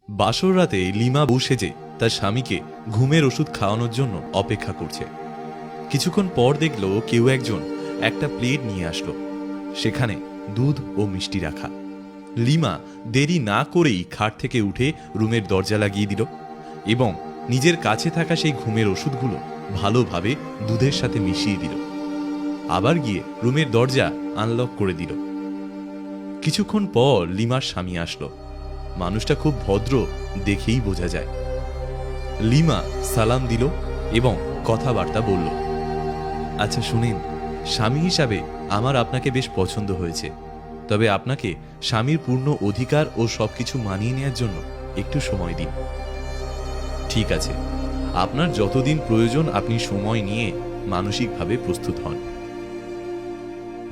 বাসর রাতে লিমা বউ সেজে তার স্বামীকে ঘুমের ওষুধ খাওয়ানোর জন্য অপেক্ষা করছে। কিছুক্ষণ পর দেখল কেউ একজন একটা প্লেট নিয়ে আসলো, সেখানে দুধ ও মিষ্টি রাখা। লিমা দেরি না করেই খাট থেকে উঠে রুমের দরজা লাগিয়ে দিল এবং নিজের কাছে থাকা সেই ঘুমের ওষুধগুলো ভালোভাবে দুধের সাথে মিশিয়ে দিল। আবার গিয়ে রুমের দরজা আনলক করে দিল। কিছুক্ষণ পর লিমার স্বামী আসলো। মানুষটা খুব ভদ্র, দেখেই বোঝা যায়। লিমা সালাম দিল এবং কথাবার্তা বলল। আচ্ছা শুনেন, স্বামী হিসাবে আমার আপনাকে বেশ পছন্দ হয়েছে, তবে আপনাকে স্বামীর পূর্ণ অধিকার ও সবকিছু মানিয়ে নেওয়ার জন্য একটু সময় দিন। ঠিক আছে, আপনার যতদিন প্রয়োজন আপনি সময় নিয়ে মানসিকভাবে প্রস্তুত হন।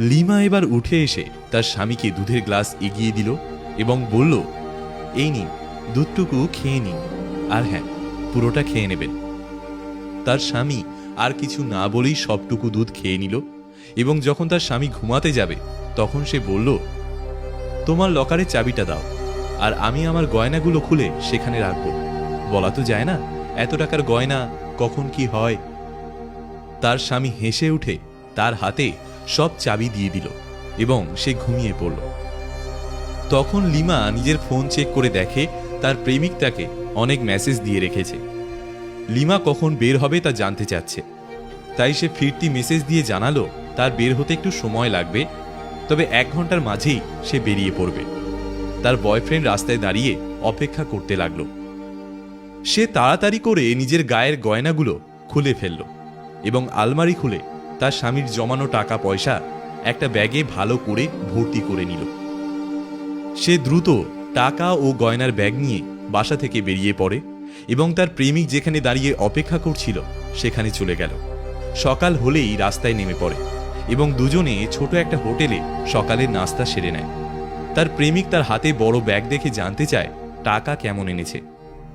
লিমা এবার উঠে এসে তার স্বামীকে দুধের গ্লাস এগিয়ে দিল এবং বলল, এই নিন, দুধটুকু খেয়ে নিন, আর হ্যাঁ, পুরোটা খেয়ে নেবেন। তার স্বামী আর কিছু না বলেই সবটুকু দুধ খেয়ে নিল এবং যখন তার স্বামী ঘুমাতে যাবে তখন সে বলল, তোমার লকারের চাবিটা দাও, আর আমি আমার গয়নাগুলো খুলে সেখানে রাখবো। বলা তো যায় না এত টাকার গয়না কখন কি হয়। তার স্বামী হেসে উঠে তার হাতে সব চাবি দিয়ে দিল এবং সে ঘুমিয়ে পড়ল। তখন লিমা নিজের ফোন চেক করে দেখে তার প্রেমিক তাকে অনেক মেসেজ দিয়ে রেখেছে। লিমা কখন বের হবে তা জানতে চাচ্ছে, তাই সে ফিরতি মেসেজ দিয়ে জানালো তার বের হতে একটু সময় লাগবে, তবে 1 ঘন্টার মাঝেই সে বেরিয়ে পড়বে। তার বয়ফ্রেন্ড রাস্তায় দাঁড়িয়ে অপেক্ষা করতে লাগলো। সে তাড়াতাড়ি করে নিজের গায়ের গয়নাগুলো খুলে ফেলল এবং আলমারি খুলে তার স্বামীর জমানো টাকা পয়সা একটা ব্যাগে ভালো করে ভর্তি করে নিল। সে দ্রুত টাকা ও গয়নার ব্যাগ নিয়ে বাসা থেকে বেরিয়ে পড়ে এবং তার প্রেমিক যেখানে দাঁড়িয়ে অপেক্ষা করছিল সেখানে চলে গেল। সকাল হলেই রাস্তায় নেমে পড়ে এবং দুজনে ছোট একটা হোটেলে সকালের নাস্তা সেরে নেয়। তার প্রেমিক তার হাতে বড় ব্যাগ দেখে জানতে চায় টাকা কেমন এনেছে।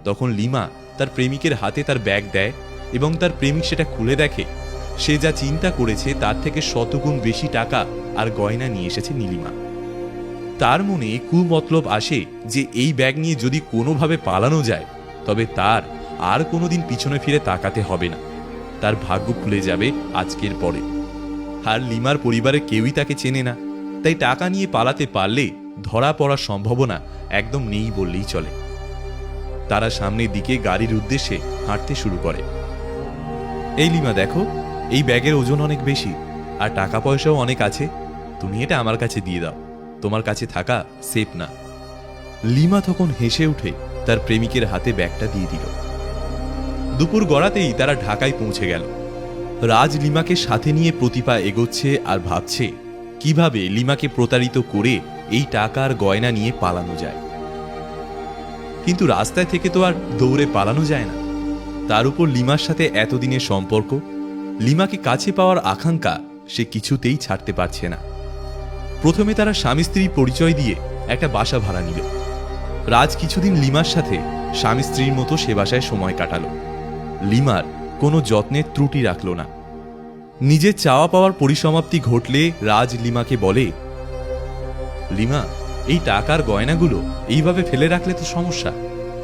তখন লিমা তার প্রেমিকের হাতে তার ব্যাগ দেয় এবং তার প্রেমিক সেটা খুলে দেখে সে যা চিন্তা করেছে তার থেকে 100 গুণ বেশি টাকা আর গয়না নিয়ে এসেছে নীলিমা। তার মনে কুমতলব আসে যে এই ব্যাগ নিয়ে যদি কোনোভাবে পালানো যায় তবে তার আর কোনোদিন পিছনে ফিরে তাকাতে হবে না, তার ভাগ্য খুলে যাবে আজকের পরে। আর লিমার পরিবারে কেউই তাকে চেনে না, তাই টাকা নিয়ে পালাতে পারলে ধরা পড়ার সম্ভাবনা একদম নেই বললেই চলে। তারা সামনের দিকে গাড়ির উদ্দেশ্যে হাঁটতে শুরু করে। এই লিমা দেখো, এই ব্যাগের ওজন অনেক বেশি আর টাকা পয়সাও অনেক আছে, তুমি এটা আমার কাছে দিয়ে দাও, তোমার কাছে থাকা সেফ না। লিমা তখন হেসে উঠে তার প্রেমিকের হাতে ব্যাগটা দিয়ে দিল। দুপুর গড়াতেই তারা ঢাকায় পৌঁছে গেল। রাজ লিমাকে সাথে নিয়ে প্রতিপা এগোচ্ছে আর ভাবছে কিভাবে লিমাকে প্রতারিত করে এই টাকা আর গয়না নিয়ে পালানো যায়। কিন্তু রাস্তায় থেকে তো আর দৌড়ে পালানো যায় না। তার উপর লিমার সাথে এতদিনের সম্পর্ক, লিমাকে কাছে পাওয়ার আকাঙ্ক্ষা সে কিছুতেই ছাড়তে পারছে না। প্রথমে তারা স্বামী স্ত্রী পরিচয় দিয়ে একটা বাসা ভাড়া নিল। রাজ কিছুদিন লিমার সাথে স্বামী স্ত্রীর মতো সে বাসায় সময় কাটালো। লিমার কোনো যত্নের ত্রুটি রাখল না। নিজের চাওয়া পাওয়ার পরিসমাপ্তি ঘটলে রাজ লিমাকে বলে, লিমা, এই টাকার গয়নাগুলো এইভাবে ফেলে রাখলে তো সমস্যা,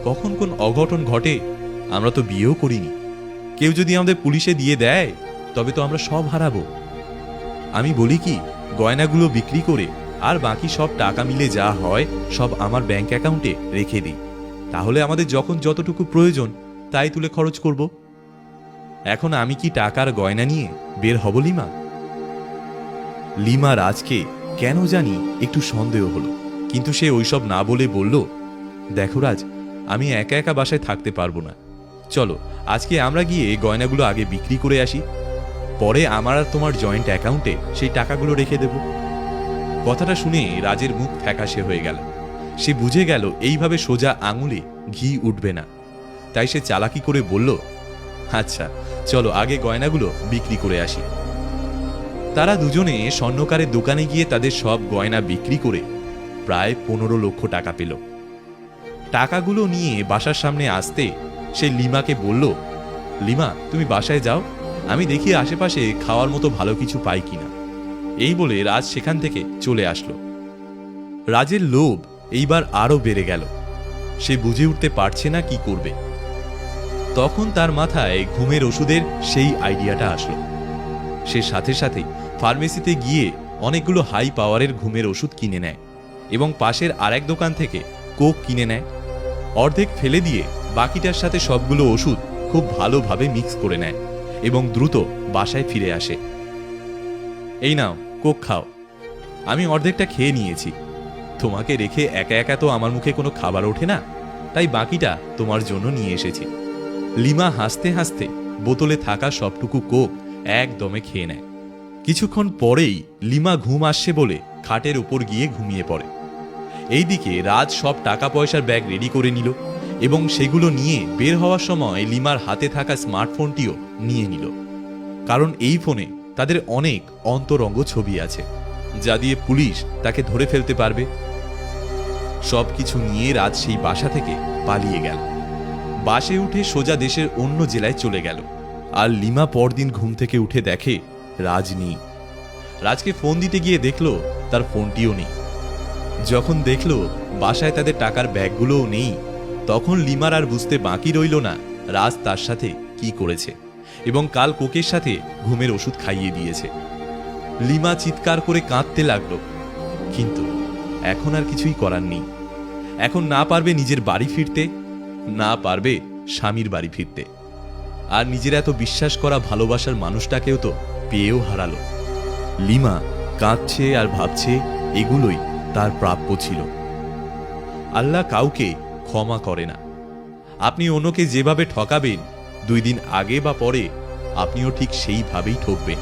কখন কোন অঘটন ঘটে। আমরা তো বিয়েও করিনি, কেউ যদি আমাদের পুলিশে দিয়ে দেয় তবে তো আমরা সব হারাবো। আমি বলি কি, গয়নাগুলো বিক্রি করে আর বাকি সব টাকা মিলে যা হয় সব আমার ব্যাংক অ্যাকাউন্টে রেখে দিই, তাহলে আমাদের যখন যতটুকু প্রয়োজন তাই তুলে খরচ করব। এখন আমি কি টাকার গয়না নিয়ে বের হব লিমা? লিমা রাজকে কেন জানি একটু সন্দেহ হলো, কিন্তু সে ওইসব না বলে বলল, দেখো রাজ, আমি একা একা বাসায় থাকতে পারবো না, চলো আজকে আমরা গিয়ে গয়নাগুলো আগে বিক্রি করে আসি, পরে আমার আর তোমার জয়েন্ট অ্যাকাউন্টে সেই টাকাগুলো রেখে দেব। কথাটা শুনে রাজের মুখ ফ্যাকাশে হয়ে গেল। সে বুঝে গেল এইভাবে সোজা আঙুলে ঘি উঠবে না, তাই সে চালাকি করে বলল, আচ্ছা চলো আগে গয়নাগুলো বিক্রি করে আসি। তারা দুজনে স্বর্ণকারের দোকানে গিয়ে তাদের সব গয়না বিক্রি করে প্রায় 15 লক্ষ টাকা পেল। টাকাগুলো নিয়ে বাসার সামনে আসতে সে লিমাকে বলল, লিমা তুমি বাসায় যাও, আমি দেখি আশেপাশে খাওয়ার মতো ভালো কিছু পাই কিনা। এই বলে রাজ সেখান থেকে চলে আসলো। রাজের লোভ এইবার আরো বেড়ে গেল। সে বুঝে উঠতে পারছে না কি করবে। তখন তার মাথায় ঘুমের ওষুধের সেই আইডিয়াটা আসলো। সে সাথে সাথেই ফার্মেসিতে গিয়ে অনেকগুলো হাই পাওয়ারের ঘুমের ওষুধ কিনে নেয় এবং পাশের আরেক দোকান থেকে কোক কিনে নেয়। অর্ধেক ফেলে দিয়ে বাকিটার সাথে সবগুলো ওষুধ খুব ভালোভাবে মিক্স করে নেয় এবং দ্রুত বাসায় ফিরে আসে। এই নাও কোক খাও, আমি অর্ধেকটা খেয়ে নিয়েছি। তোমাকে রেখে একা একা তো আমার মুখে কোনো খাবার ওঠে না, তাই বাকিটা তোমার জন্য নিয়ে এসেছি। লিমা হাসতে হাসতে বোতলে থাকা সবটুকু কোক একদমে খেয়ে নেয়। কিছুক্ষণ পরেই লিমা ঘুম আসছে বলে খাটের উপর গিয়ে ঘুমিয়ে পড়ে। এইদিকে রাজ সব টাকা পয়সার ব্যাগ রেডি করে নিল এবং সেগুলো নিয়ে বের হওয়ার সময় লিমার হাতে থাকা স্মার্টফোনটিও নিয়ে নিল, কারণ এই ফোনে তাদের অনেক অন্তরঙ্গ ছবি আছে যা দিয়ে পুলিশ তাকে ধরে ফেলতে পারবে। সবকিছু নিয়ে রাজ সেই বাসা থেকে পালিয়ে গেল। বাসে উঠে সোজা দেশের অন্য জেলায় চলে গেল। আর লিমা পরদিন ঘুম থেকে উঠে দেখে রাজ নেই। রাজকে ফোন দিতে গিয়ে দেখল তার ফোনটিও নেই। যখন দেখল বাসায় তাদের টাকার ব্যাগগুলোও নেই, তখন লিমার আর বুঝতে বাকি রইল না রাজ তার সাথে কি করেছে এবং কাল কোকের সাথে ঘুমের ওষুধ খাইয়ে দিয়েছে। লিমা চিৎকার করে কাঁদতে লাগলো, কিন্তু এখন আর কিছুই করার নেই। এখন না পারবে নিজের বাড়ি ফিরতে, না পারবে স্বামীর বাড়ি ফিরতে, আর নিজের এত বিশ্বাস করা ভালোবাসার মানুষটাকেও তো পেয়েও হারালো। লিমা কাঁদছে আর ভাবছে এগুলোই তার প্রাপ্য ছিল। আল্লাহ কাউকে ক্ষমা করে না। আপনি অন্যকে যেভাবে ঠকাবেন 2 দিন আগে বা পরে আপনিও ঠিক সেইভাবেই ঠকবেন।